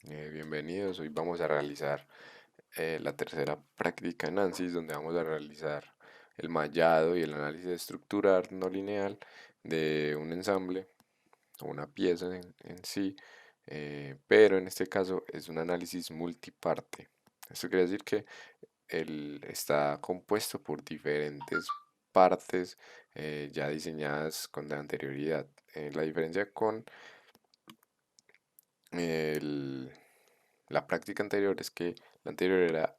Bienvenidos, hoy vamos a realizar la tercera práctica en ANSYS donde vamos a realizar el mallado y el análisis estructural no lineal de un ensamble o una pieza en sí, pero en este caso es un análisis multiparte. Esto quiere decir que él está compuesto por diferentes partes ya diseñadas con la anterioridad. La diferencia con el la práctica anterior es que la anterior era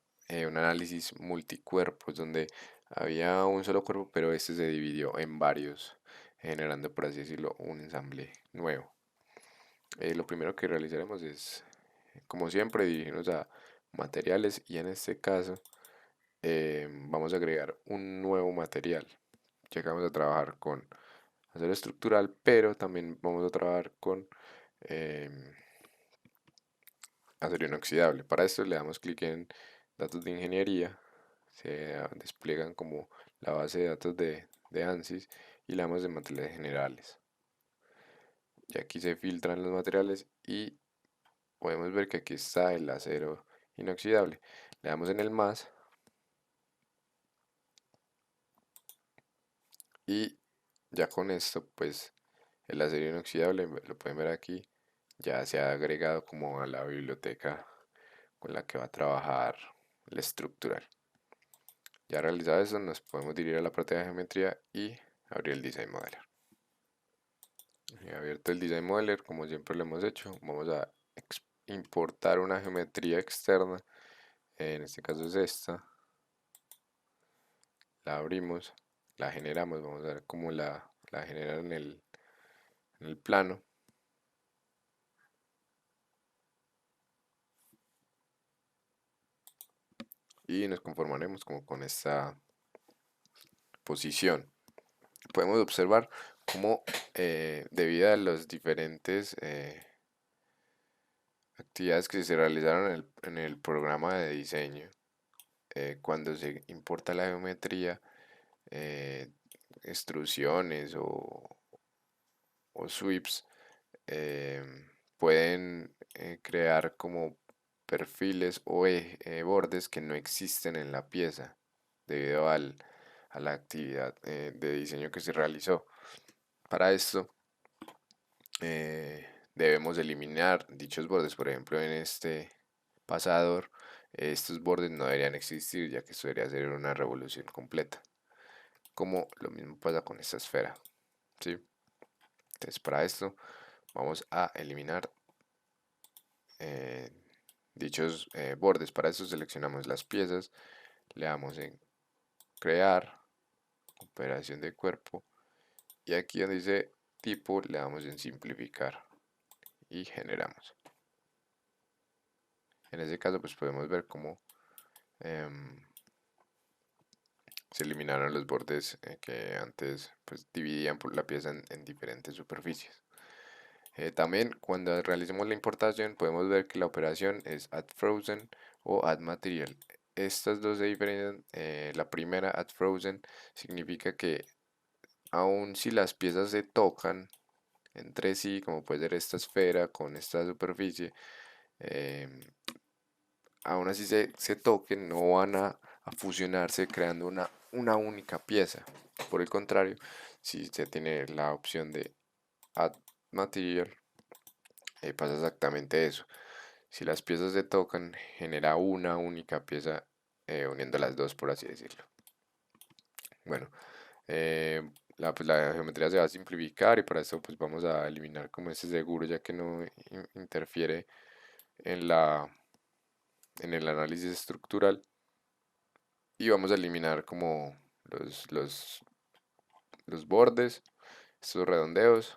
un análisis multicuerpos donde había un solo cuerpo, pero este se dividió en varios, generando, por así decirlo, un ensamble nuevo. Lo primero que realizaremos es, como siempre, dirigirnos a materiales y en este caso vamos a agregar un nuevo material. Ya que vamos a trabajar con acero estructural, pero también vamos a trabajar con em, acero inoxidable. Para esto le damos clic en datos de ingeniería, se despliegan como la base de datos de ANSYS y le damos de materiales generales. Y aquí se filtran los materiales y podemos ver que aquí está el acero inoxidable. Le damos en el más y ya con esto pues el acero inoxidable, lo pueden ver aquí, ya se ha agregado como a la biblioteca con la que va a trabajar el estructural. Ya realizado eso, nos podemos dirigir a la parte de geometría y abrir el Design Modeler. Y abierto el Design Modeler, como siempre lo hemos hecho, vamos a importar una geometría externa. En este caso es esta. La abrimos, la generamos, vamos a ver cómo la genera en el plano. Y nos conformaremos como con esta posición. Podemos observar cómo debido a los diferentes actividades que se realizaron en el programa de diseño, cuando se importa la geometría, eh, extrusiones o sweeps eh, pueden crear como perfiles o bordes que no existen en la pieza debido a la actividad de diseño que se realizó. Para esto debemos eliminar dichos bordes. Por ejemplo, en este pasador, estos bordes no deberían existir, ya que esto debería ser una revolución completa. Como lo mismo pasa con esta esfera, ¿sí? Entonces, para esto vamos a eliminar eh, dichos bordes. Para esto seleccionamos las piezas, le damos en crear, operación de cuerpo, y aquí donde dice tipo le damos en simplificar y generamos. En este caso pues podemos ver cómo em, se eliminaron los bordes que antes pues dividían por la pieza en diferentes superficies. También cuando realicemos la importación podemos ver que la operación es add frozen o add material. Estas dos se diferencian. La primera, add frozen, significa que aun si las piezas se tocan entre sí, como puede ser esta esfera con esta superficie, eh, aún así se toquen, no van a fusionarse creando una única pieza. Por el contrario, si se tiene la opción de Add Material, pasa exactamente eso. Si las piezas se tocan, genera una única pieza uniendo las dos, por así decirlo. Bueno, pues la geometría se va a simplificar y para eso pues vamos a eliminar como ese seguro ya que no interfiere en en el análisis estructural y vamos a eliminar como los bordes, estos redondeos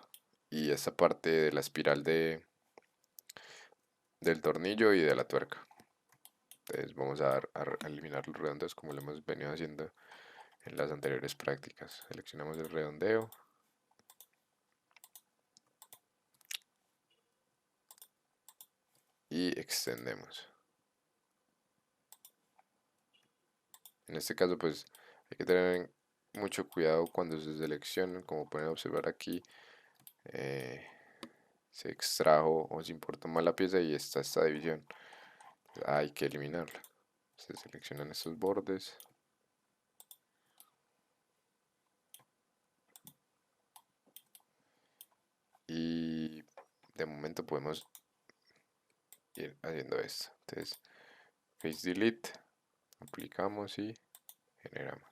y esta parte de la espiral del tornillo y de la tuerca. Entonces vamos a eliminar los redondeos como lo hemos venido haciendo en las anteriores prácticas. Seleccionamos el redondeo y extendemos. En este caso pues hay que tener mucho cuidado cuando se seleccionan, como pueden observar aquí. eh, se extrajo o se importó mal la pieza y está esta división. Hay que eliminarla. Se seleccionan estos bordes. Y de momento podemos ir haciendo esto. Entonces, face delete, aplicamos y generamos.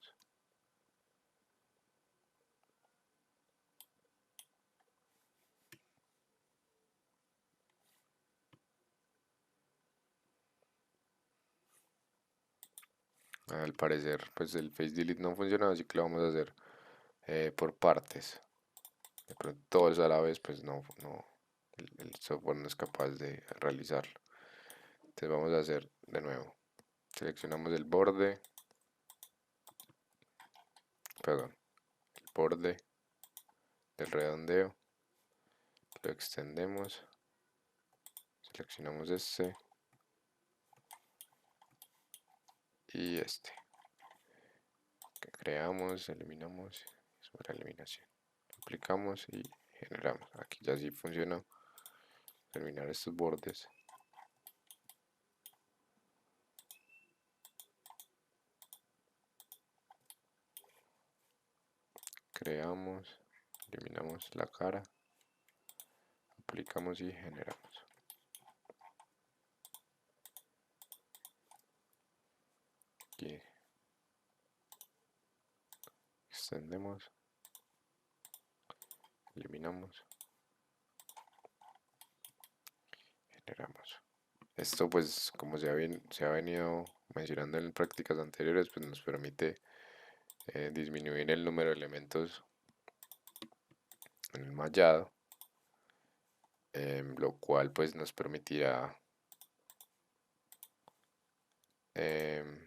Al parecer, pues el face delete no funciona, así que lo vamos a hacer por partes. De pronto todos a la vez, pues no, el software no es capaz de realizarlo. Entonces vamos a hacer de nuevo. Seleccionamos el borde, perdón, el borde del redondeo, lo extendemos, seleccionamos este y este. Creamos, eliminamos, es una eliminación. Aplicamos y generamos. Aquí ya sí funciona. Terminar estos bordes. Creamos, eliminamos la cara, aplicamos y generamos. Aquí extendemos, eliminamos, generamos. Esto pues como se ha venido mencionando en prácticas anteriores, pues nos permite disminuir el número de elementos en el mallado, lo cual pues nos permitirá em,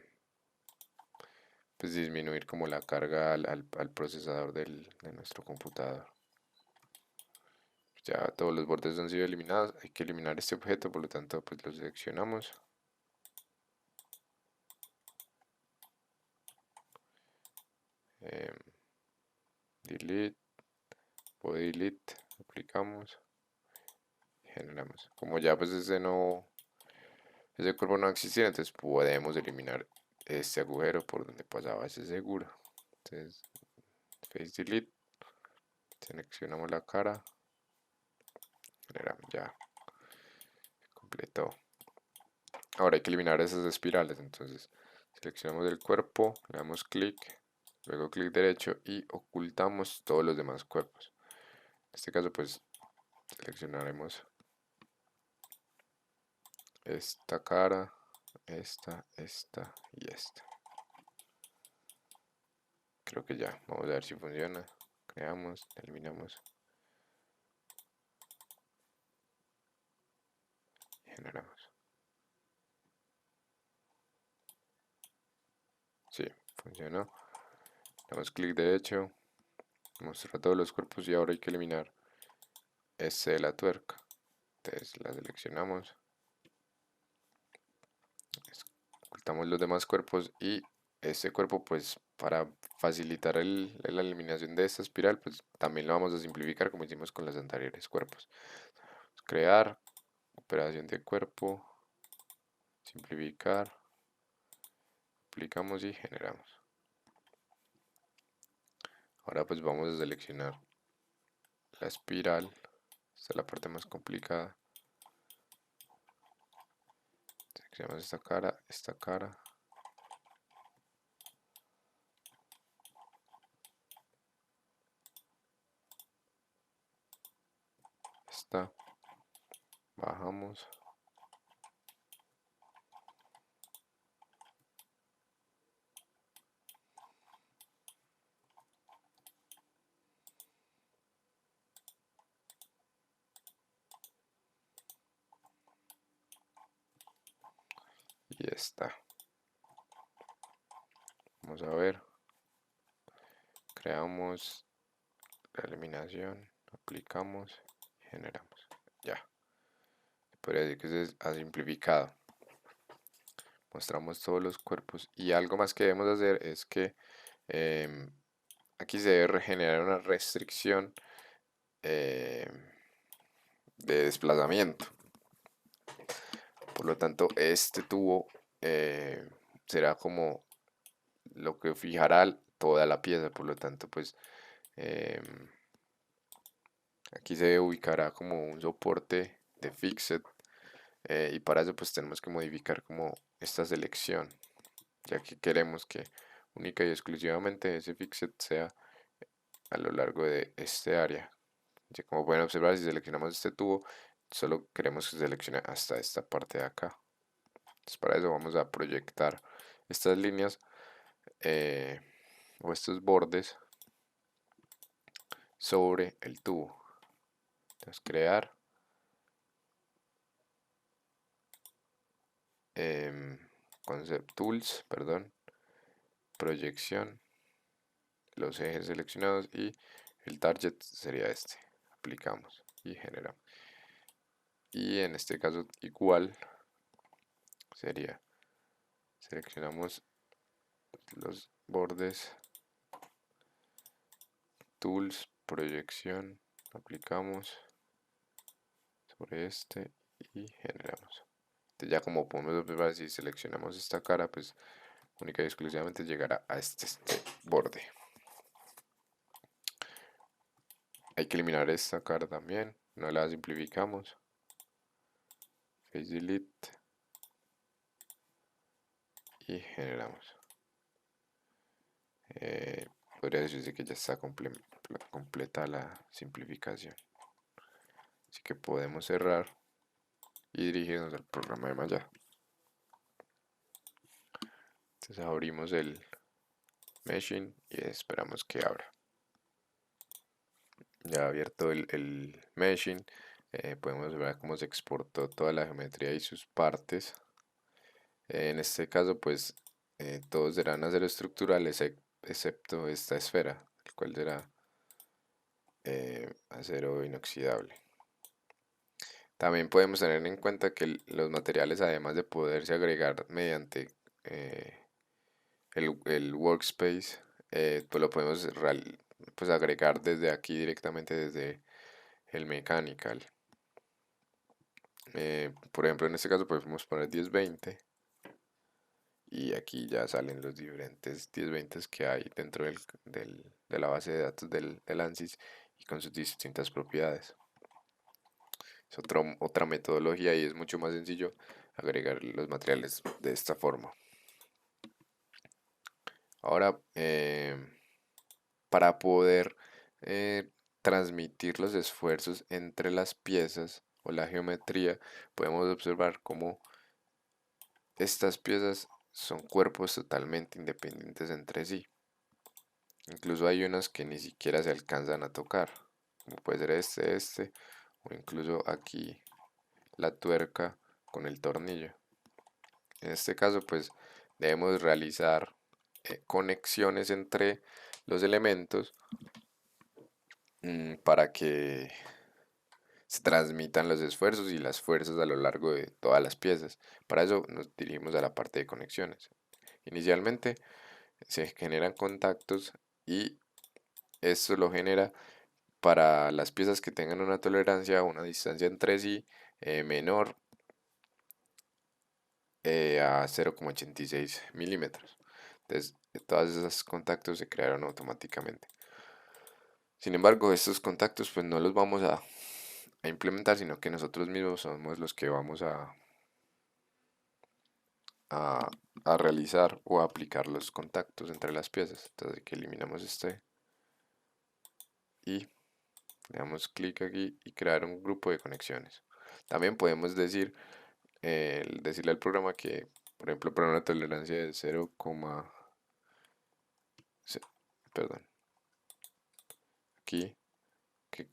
pues disminuir como la carga al procesador de nuestro computador. Ya todos los bordes han sido eliminados, hay que eliminar este objeto, por lo tanto pues lo seleccionamos. em, delete, body delete, aplicamos, generamos. Como ya pues ese cuerpo no existía, entonces podemos eliminar este agujero por donde pasaba ese seguro. Entonces face delete, seleccionamos la cara, generamos, ya completó. Ahora hay que eliminar esas espirales, entonces seleccionamos el cuerpo, le damos clic, luego clic derecho y ocultamos todos los demás cuerpos. En este caso pues seleccionaremos esta cara, esta y esta. Creo que ya, vamos a ver si funciona. Creamos, eliminamos, generamos. Sí, funcionó. Damos clic derecho, mostrar todos los cuerpos y ahora hay que eliminar este de la tuerca. Entonces la seleccionamos, ocultamos los demás cuerpos y este cuerpo pues para facilitar la eliminación de esta espiral pues también lo vamos a simplificar como hicimos con los anteriores cuerpos. Crear, operación de cuerpo, simplificar, aplicamos y generamos. Ahora pues vamos a seleccionar la espiral, esta es la parte más complicada. Seleccionamos esta cara, esta, bajamos, y esta. Vamos a ver, creamos la eliminación, aplicamos, generamos. Ya, podría decir que se ha simplificado. Mostramos todos los cuerpos y algo más que debemos hacer es que em, aquí se debe generar una restricción em, de desplazamiento. Por lo tanto, este tubo será como lo que fijará toda la pieza. Por lo tanto, pues aquí se ubicará como un soporte de fixed, y para eso pues tenemos que modificar como esta selección, ya que queremos que única y exclusivamente ese fixed sea a lo largo de este área. Ya como pueden observar, si seleccionamos este tubo, solo queremos que seleccione hasta esta parte de acá. Entonces para eso vamos a proyectar estas líneas, eh, o estos bordes sobre el tubo. Entonces crear, concept tools, perdón, proyección, los ejes seleccionados y el target sería este. Aplicamos y generamos. Y en este caso igual sería, seleccionamos los bordes, tools, proyección, aplicamos sobre este y generamos. Entonces ya como podemos observar, si seleccionamos esta cara, pues única y exclusivamente llegará a este borde. Hay que eliminar esta cara también, no la simplificamos. Face delete y generamos. Podría decirse que ya está completa la simplificación. Así que podemos cerrar y dirigirnos al programa de malla. Entonces abrimos el meshing y esperamos que abra. Ya abierto el meshing, podemos ver cómo se exportó toda la geometría y sus partes. En este caso, pues todos serán acero estructural excepto esta esfera, el cual será acero inoxidable. También podemos tener en cuenta que los materiales, además de poderse agregar mediante el workspace, pues lo podemos pues agregar desde aquí directamente desde el mechanical. Por ejemplo, en este caso podemos poner 1020 y aquí ya salen los diferentes 1020 que hay dentro de la base de datos del ANSYS y con sus distintas propiedades. Es otra metodología y es mucho más sencillo agregar los materiales de esta forma. Ahora, para poder transmitir los esfuerzos entre las piezas o la geometría, podemos observar cómo estas piezas son cuerpos totalmente independientes entre sí. Incluso hay unas que ni siquiera se alcanzan a tocar, como puede ser este, o incluso aquí la tuerca con el tornillo. En este caso, pues debemos realizar conexiones entre los elementos, para que se transmitan los esfuerzos y las fuerzas a lo largo de todas las piezas. Para eso nos dirigimos a la parte de conexiones. Inicialmente se generan contactos y esto lo genera para las piezas que tengan una tolerancia o una distancia entre sí menor a 0,86 milímetros. Entonces, todos esos contactos se crearon automáticamente. Sin embargo, estos contactos pues no los vamos a implementar, sino que nosotros mismos somos los que vamos a, a realizar o a aplicar los contactos entre las piezas. Entonces aquí eliminamos este y le damos clic aquí y crear un grupo de conexiones. También podemos decirle al programa que, por ejemplo, para una tolerancia de 0, perdón, aquí que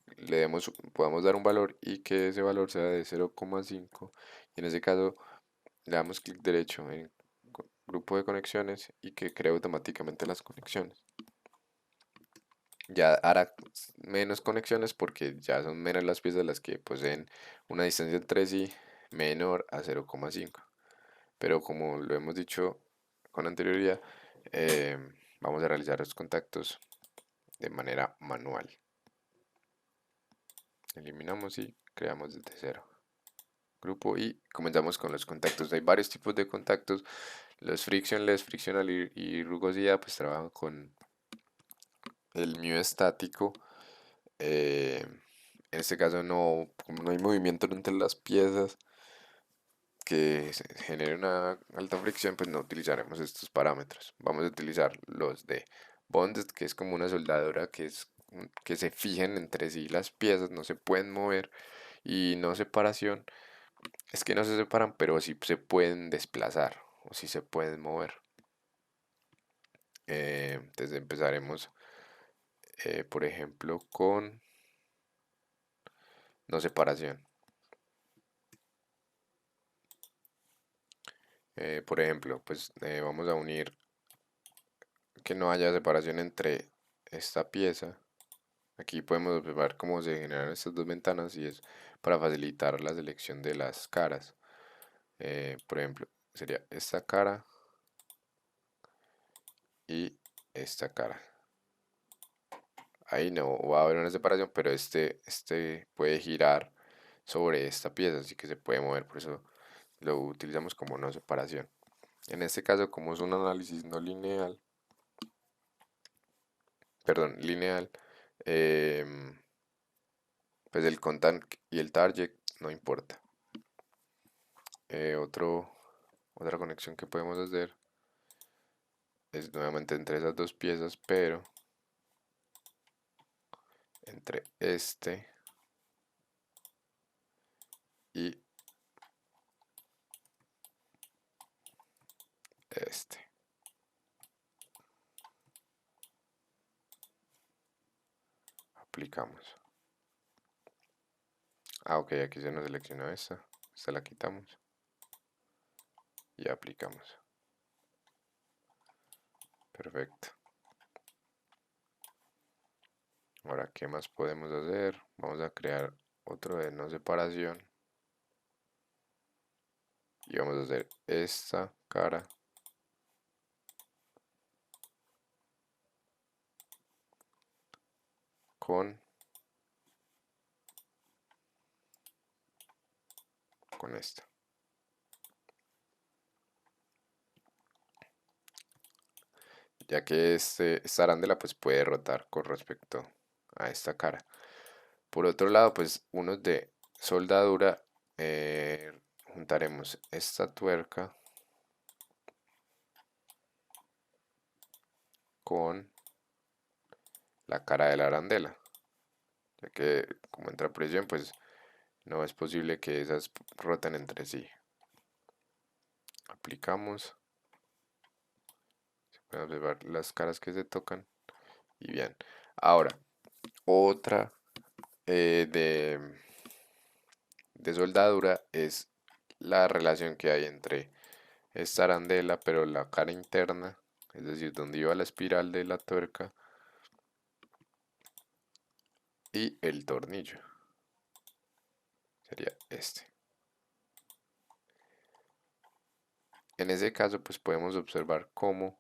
podamos dar un valor y que ese valor sea de 0,5 y en ese caso le damos clic derecho en grupo de conexiones y que crea automáticamente las conexiones. Ya hará menos conexiones porque ya son menos las piezas las que poseen una distancia entre sí menor a 0,5. Pero como lo hemos dicho con anterioridad, eh, vamos a realizar los contactos de manera manual. Eliminamos y creamos desde cero grupo y comenzamos con los contactos. Hay varios tipos de contactos. Los frictionless, frictional y rugosidad pues trabajan con el mu estático. En este caso no, como no hay movimiento entre las piezas que se genere una alta fricción, pues no utilizaremos estos parámetros. Vamos a utilizar los de bonded, que es como una soldadura que se fijen entre sí las piezas, no se pueden mover, y no separación, es que no se separan, pero sí se pueden desplazar o sí se pueden mover. Entonces empezaremos, por ejemplo, con no separación. Por ejemplo, pues vamos a unir que no haya separación entre esta pieza. Aquí podemos observar cómo se generan estas dos ventanas y es para facilitar la selección de las caras. Por ejemplo, sería esta cara y esta cara. Ahí no va a haber una separación, pero este puede girar sobre esta pieza, así que se puede mover, por eso lo utilizamos como no separación. En este caso, como es un análisis no lineal, perdón, lineal, em, pues el contact y el target no importa. Otra conexión que podemos hacer es nuevamente entre esas dos piezas, pero entre y este. Aplicamos. Ah, ok, aquí se nos seleccionó esta la quitamos y aplicamos. Perfecto. Ahora, ¿qué más podemos hacer? Vamos a crear otro de no separación y vamos a hacer esta cara con esta. Ya que esta arándela pues puede rotar con respecto a esta cara. Por otro lado, pues unos de soldadura, juntaremos esta tuerca con la cara de la arandela, ya que como entra presión, pues no es posible que esas roten entre sí. Aplicamos, se pueden observar las caras que se tocan y bien. Ahora, otra de soldadura es la relación que hay entre esta arandela, pero la cara interna, es decir, donde iba la espiral de la tuerca, y el tornillo. Sería este. En ese caso, pues podemos observar cómo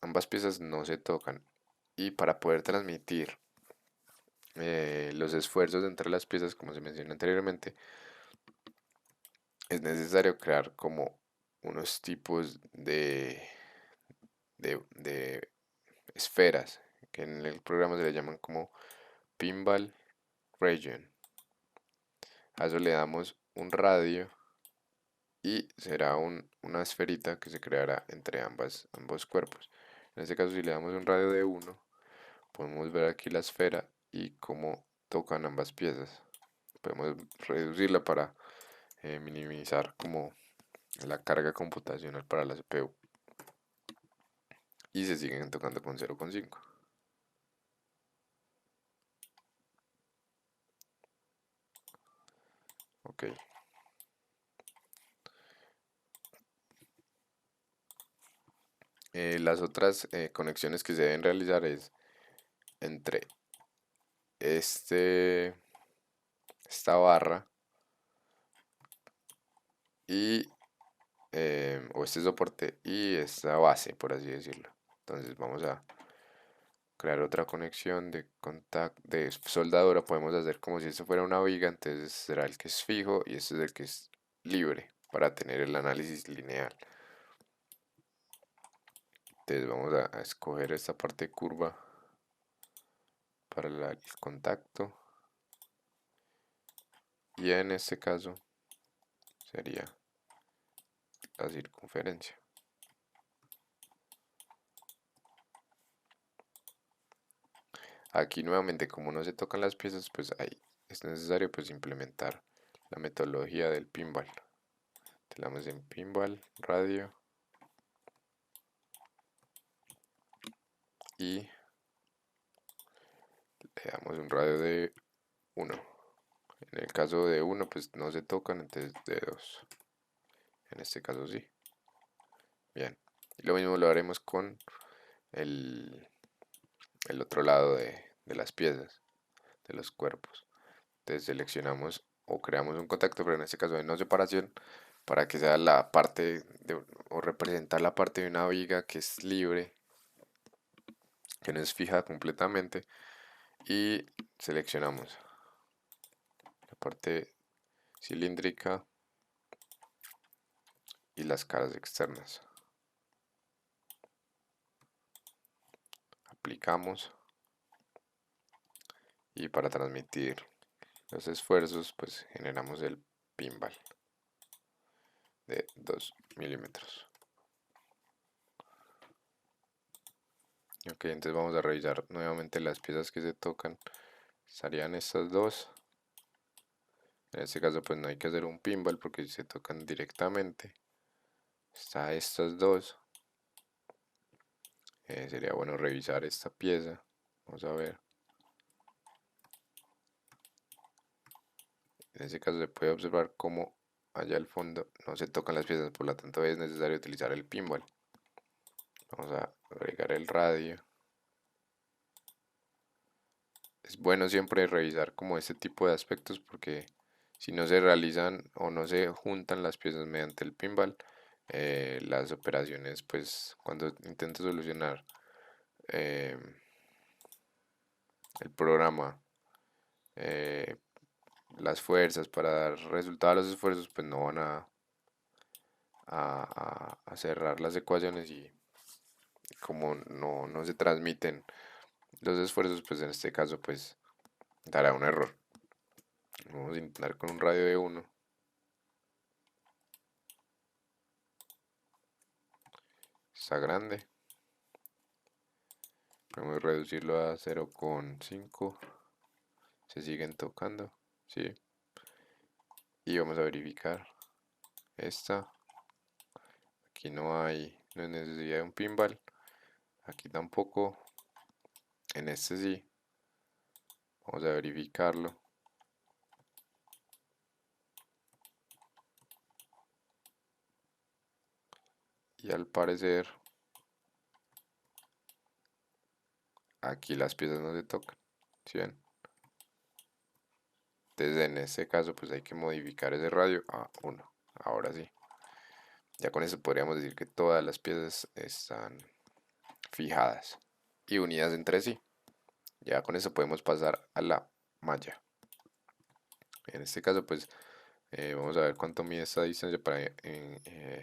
ambas piezas no se tocan. Y para poder transmitir los esfuerzos entre las piezas, como se mencionó anteriormente, es necesario crear como unos tipos de esferas, que en el programa se le llaman como pinball region. A eso le damos un radio y será una esferita que se creará entre ambos cuerpos. En este caso, si le damos un radio de 1, podemos ver aquí la esfera y cómo tocan ambas piezas. Podemos reducirla para minimizar como la carga computacional para la CPU. Y se siguen tocando con 0,5. Ok. Las otras conexiones que se deben realizar es entre este, esta barra y o este soporte y esta base, por así decirlo. Entonces vamos a crear otra conexión de contacto de soldadura. Podemos hacer como si esto fuera una viga, entonces será el que es fijo y este es el que es libre para tener el análisis lineal. Entonces vamos a escoger esta parte curva para el contacto, y en este caso sería la circunferencia. Aquí nuevamente, como no se tocan las piezas, pues ahí es necesario pues implementar la metodología del pinball. Le damos en pinball radio y le damos un radio de 1. En el caso de 1 pues no se tocan, entonces de 2. En este caso sí. Bien. Y lo mismo lo haremos con el, el otro lado de las piezas, de los cuerpos. Entonces seleccionamos o creamos un contacto, pero en este caso de no separación, para que sea la parte o representar la parte de una viga que es libre, que no es fija completamente, y seleccionamos la parte cilíndrica y las caras externas. Aplicamos, y para transmitir los esfuerzos pues generamos el pinball de 2 milímetros. Ok, entonces vamos a revisar nuevamente las piezas que se tocan. Estarían estas dos. En este caso pues no hay que hacer un pinball porque se tocan directamente. Está estas dos. Sería bueno revisar esta pieza. Vamos a ver. En este caso se puede observar cómo allá al fondo no se tocan las piezas, por lo tanto es necesario utilizar el pinball. Vamos a agregar el radio. Es bueno siempre revisar como este tipo de aspectos porque si no se realizan o no se juntan las piezas mediante el pinball, las operaciones pues cuando intento solucionar eh, el programa, eh, las fuerzas para dar resultado a los esfuerzos pues no van a cerrar las ecuaciones, y como no se transmiten los esfuerzos pues en este caso pues dará un error. Vamos a intentar con un radio de 1. Está grande. Podemos reducirlo a 0,5. Se siguen tocando. Sí. Y vamos a verificar. Esta. Aquí no hay. No es necesidad de un pinball. Aquí tampoco. En este sí. Vamos a verificarlo. Y al parecer aquí las piezas no se tocan. ¿Sí ven? Entonces en este caso pues hay que modificar ese radio a 1. Ahora sí. Ya con eso podríamos decir que todas las piezas están fijadas y unidas entre sí. Ya con eso podemos pasar a la malla. En este caso pues vamos a ver cuánto mide esta distancia para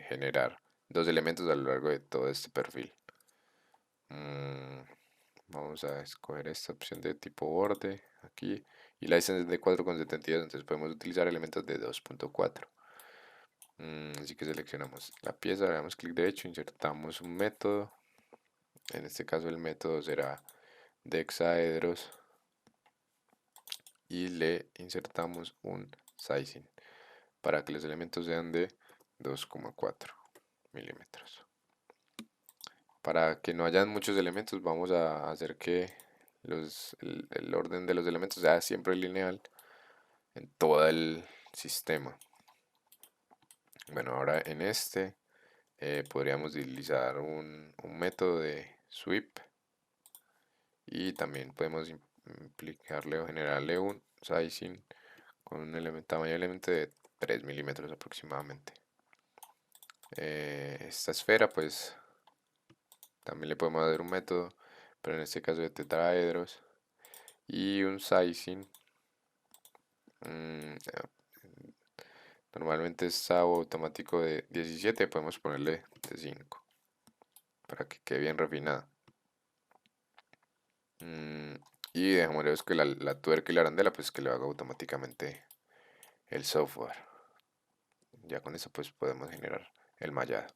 generar dos elementos a lo largo de todo este perfil. Mm, Vamos a escoger esta opción de tipo borde aquí, y la distancia es de 4,72, entonces podemos utilizar elementos de 2,4. Así que seleccionamos la pieza, le damos clic derecho, insertamos un método. En este caso el método será de hexaedros y le insertamos un sizing para que los elementos sean de 2,4 milímetros. Para que no hayan muchos elementos vamos a hacer que el orden de los elementos sea siempre lineal en todo el sistema. Bueno, ahora en este podríamos utilizar un método de sweep, y también podemos implicarle o generarle un sizing con un tamaño de elemento de 3 milímetros aproximadamente. Esta esfera pues también le podemos dar un método, pero en este caso de tetraedros, y un sizing. mm, Normalmente es SAO automático de 17, podemos ponerle de 5 para que quede bien refinada. Mm, y dejamos que la tuerca y la arandela pues que lo haga automáticamente el software. Ya con eso pues podemos generar el mallado.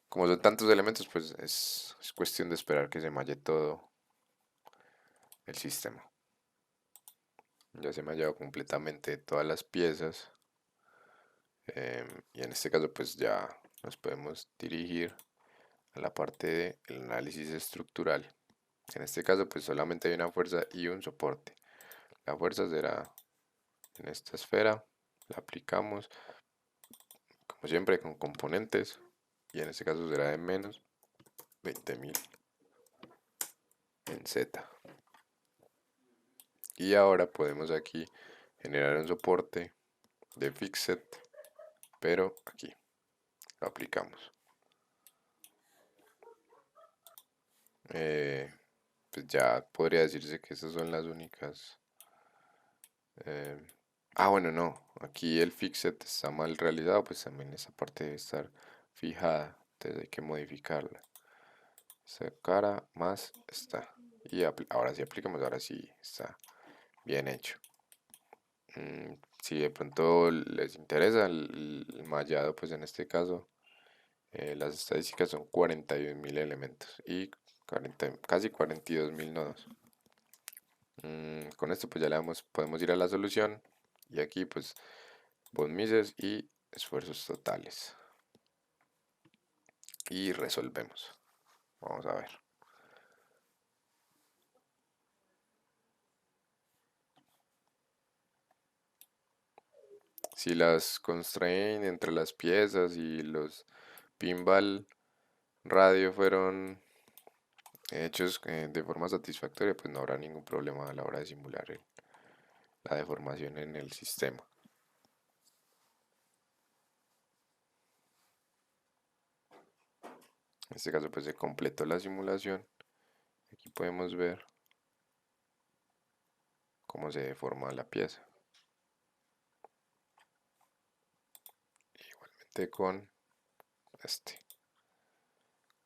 Como son tantos elementos pues es cuestión de esperar que se malle todo el sistema. Ya se ha mallado completamente todas las piezas. Y en este caso pues ya nos podemos dirigir a la parte del análisis estructural. En este caso pues solamente hay una fuerza y un soporte. La fuerza será en esta esfera, la aplicamos como siempre con componentes y en este caso será de menos 20.000 en Z. Y ahora podemos aquí generar un soporte de fixed, pero aquí lo aplicamos. Eh, pues ya podría decirse que estas son las únicas. eh, bueno, no, aquí el fixed está mal realizado, pues también esa parte debe estar fijada, entonces hay que modificarla. Esa cara más está. Y ahora sí aplicamos, ahora sí está bien hecho. Si de pronto les interesa el mallado, pues en este caso las estadísticas son 41.000 elementos y casi 42.000 nodos. Con esto pues ya podemos ir a la solución y aquí pues von Mises y esfuerzos totales. Y resolvemos. Vamos a ver. Si las constrain entre las piezas y los pinball radio fueron hechos de forma satisfactoria, pues no habrá ningún problema a la hora de simular la deformación en el sistema. En este caso pues se completó la simulación. Aquí podemos ver cómo se deforma la pieza. Igualmente este,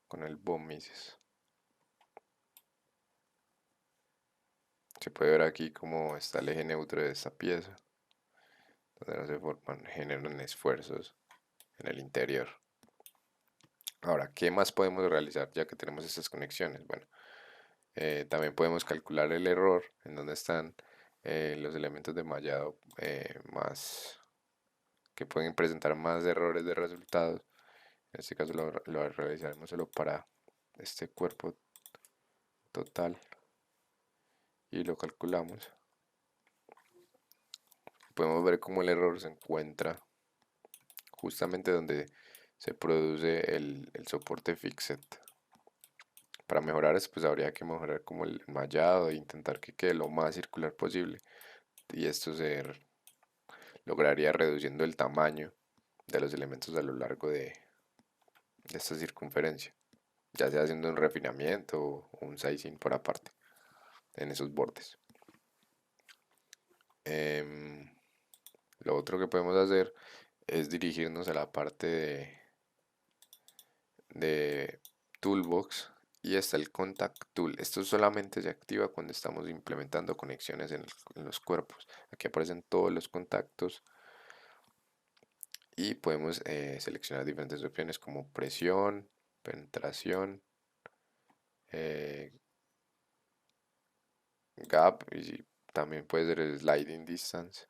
con el von Mises. Se puede ver aquí cómo está el eje neutro de esta pieza, donde no se forman, generan esfuerzos en el interior. Ahora, ¿qué más podemos realizar ya que tenemos estas conexiones? Bueno, también podemos calcular el error en donde están los elementos de mallado más que pueden presentar más errores de resultados. En este caso lo realizaremos solo para este cuerpo total y lo calculamos. Podemos ver cómo el error se encuentra justamente donde se produce el soporte fixed. Para mejorar esto, pues habría que mejorar como el mallado e intentar que quede lo más circular posible. Y esto se lograría reduciendo el tamaño de los elementos a lo largo de esta circunferencia, ya sea haciendo un refinamiento o un sizing por aparte en esos bordes. Em, lo otro que podemos hacer es dirigirnos a la parte de Toolbox y está el Contact Tool. Esto solamente se activa cuando estamos implementando conexiones en los cuerpos. Aquí aparecen todos los contactos y podemos seleccionar diferentes opciones como presión, penetración, eh, gap y también puede ser el sliding distance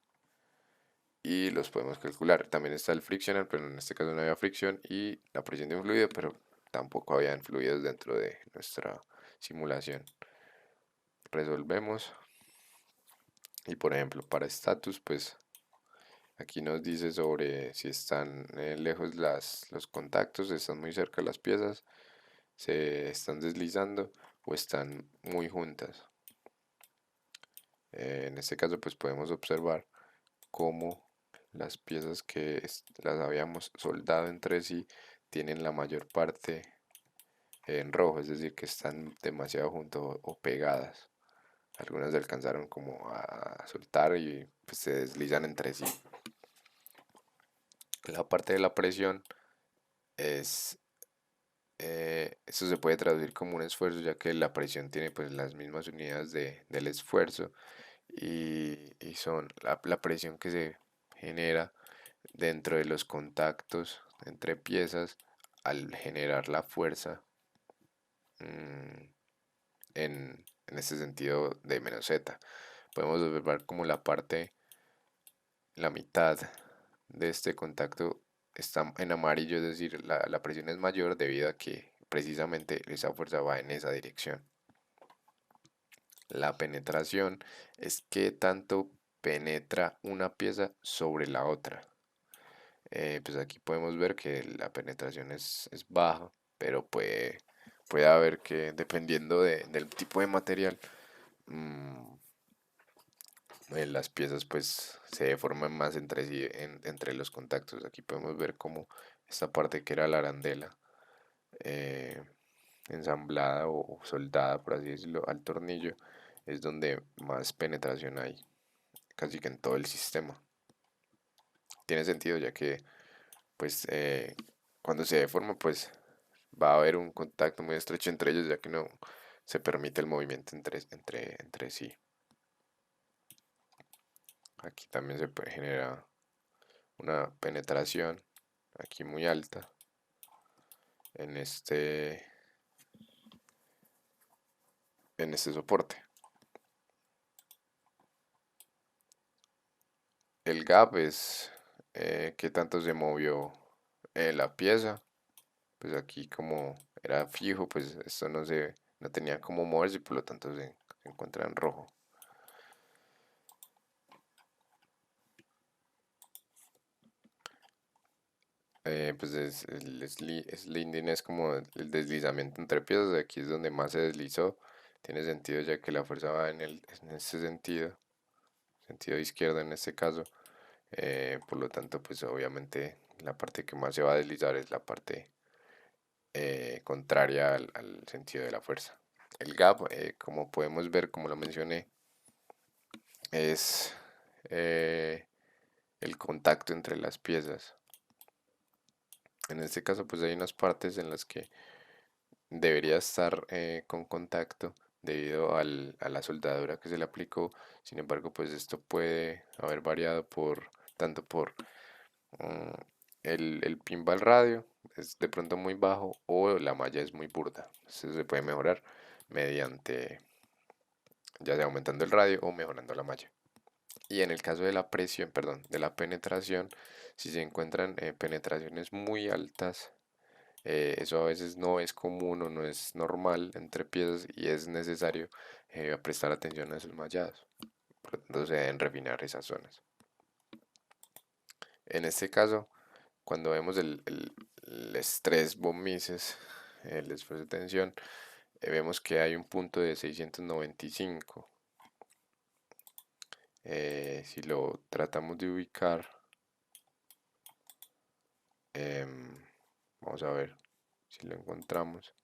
y los podemos calcular. También está el frictional, pero en este caso no había fricción y la presión de un fluido, pero tampoco habían fluidos dentro de nuestra simulación. Resolvemos y por ejemplo para status pues aquí nos dice sobre si están lejos los contactos, están muy cerca las piezas, se están deslizando o están muy juntas. En este caso pues podemos observar cómo las piezas que las habíamos soldado entre sí tienen la mayor parte en rojo, es decir, que están demasiado juntos o pegadas. Algunas se alcanzaron como a soltar y pues, se deslizan entre sí. La parte de la presión es, esto se puede traducir como un esfuerzo, ya que la presión tiene pues las mismas unidades del esfuerzo y son la presión que se genera dentro de los contactos entre piezas al generar la fuerza mm, en este sentido de menos z. Podemos observar como la mitad de este contacto está en amarillo, es decir, la presión es mayor debido a que precisamente esa fuerza va en esa dirección. La penetración es que tanto penetra una pieza sobre la otra. Pues aquí podemos ver que la penetración es baja, pero puede haber que dependiendo del tipo de material, mm, las piezas pues se deforman más entre sí entre los contactos. Aquí podemos ver como esta parte que era la arandela eh, ensamblada o soldada, por así decirlo, al tornillo, es donde más penetración hay, casi que en todo el sistema. Tiene sentido ya que pues cuando se deforma pues va a haber un contacto muy estrecho entre ellos ya que no se permite el movimiento entre sí. Aquí también se puede generar una penetración aquí muy alta en este soporte. El gap es qué tanto se movió la pieza. Pues aquí como era fijo, pues esto no tenía como moverse y por lo tanto se encuentra en rojo. Pues sliding es como el deslizamiento entre piezas. Aquí es donde más se deslizó. Tiene sentido ya que la fuerza va en ese sentido izquierdo en este caso. Por lo tanto, pues obviamente la parte que más se va a deslizar es la parte contraria al sentido de la fuerza. El gap, como podemos ver, como lo mencioné, es eh, el contacto entre las piezas. En este caso, pues hay unas partes en las que debería estar con contacto debido a la soldadura que se le aplicó. Sin embargo, pues esto puede haber variado tanto por mm, el pinball radio es de pronto muy bajo o la malla es muy burda. Eso se puede mejorar mediante ya sea aumentando el radio o mejorando la malla. Y en el caso de la presión, perdón, de la penetración, si se encuentran penetraciones muy altas, eso a veces no es común o no es normal entre piezas y es necesario prestar atención a esos mallados. Por lo tanto, se deben refinar esas zonas. En este caso, cuando vemos el estrés von Mises, el esfuerzo de tensión, vemos que hay un punto de 695. Si lo tratamos de ubicar, em, vamos a ver si lo encontramos.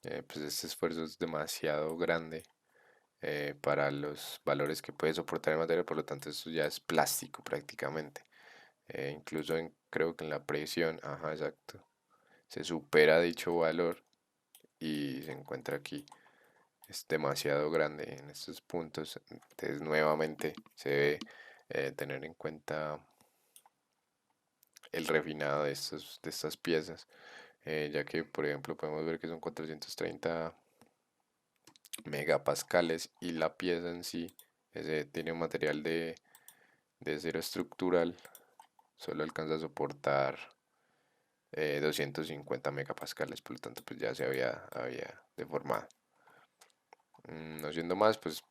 Pues este esfuerzo es demasiado grande para los valores que puede soportar el material, por lo tanto esto ya es plástico prácticamente. Incluso creo que en la presión, ajá, exacto, se supera dicho valor y se encuentra aquí. Es demasiado grande en estos puntos. Entonces nuevamente se debe tener en cuenta el refinado de estas piezas, ya que por ejemplo podemos ver que son 430 megapascales y la pieza en sí tiene un material de acero estructural, solo alcanza a soportar 250 megapascales, por lo tanto pues ya había deformado. No siendo más, pues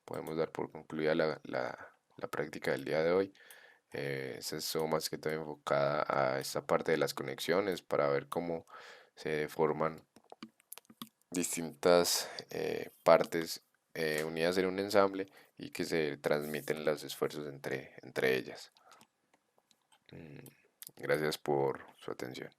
podemos dar por concluida la práctica del día de hoy. Esta es más que todo enfocada a esta parte de las conexiones para ver cómo se forman distintas partes unidas en un ensamble y que se transmiten los esfuerzos entre ellas. Gracias por su atención.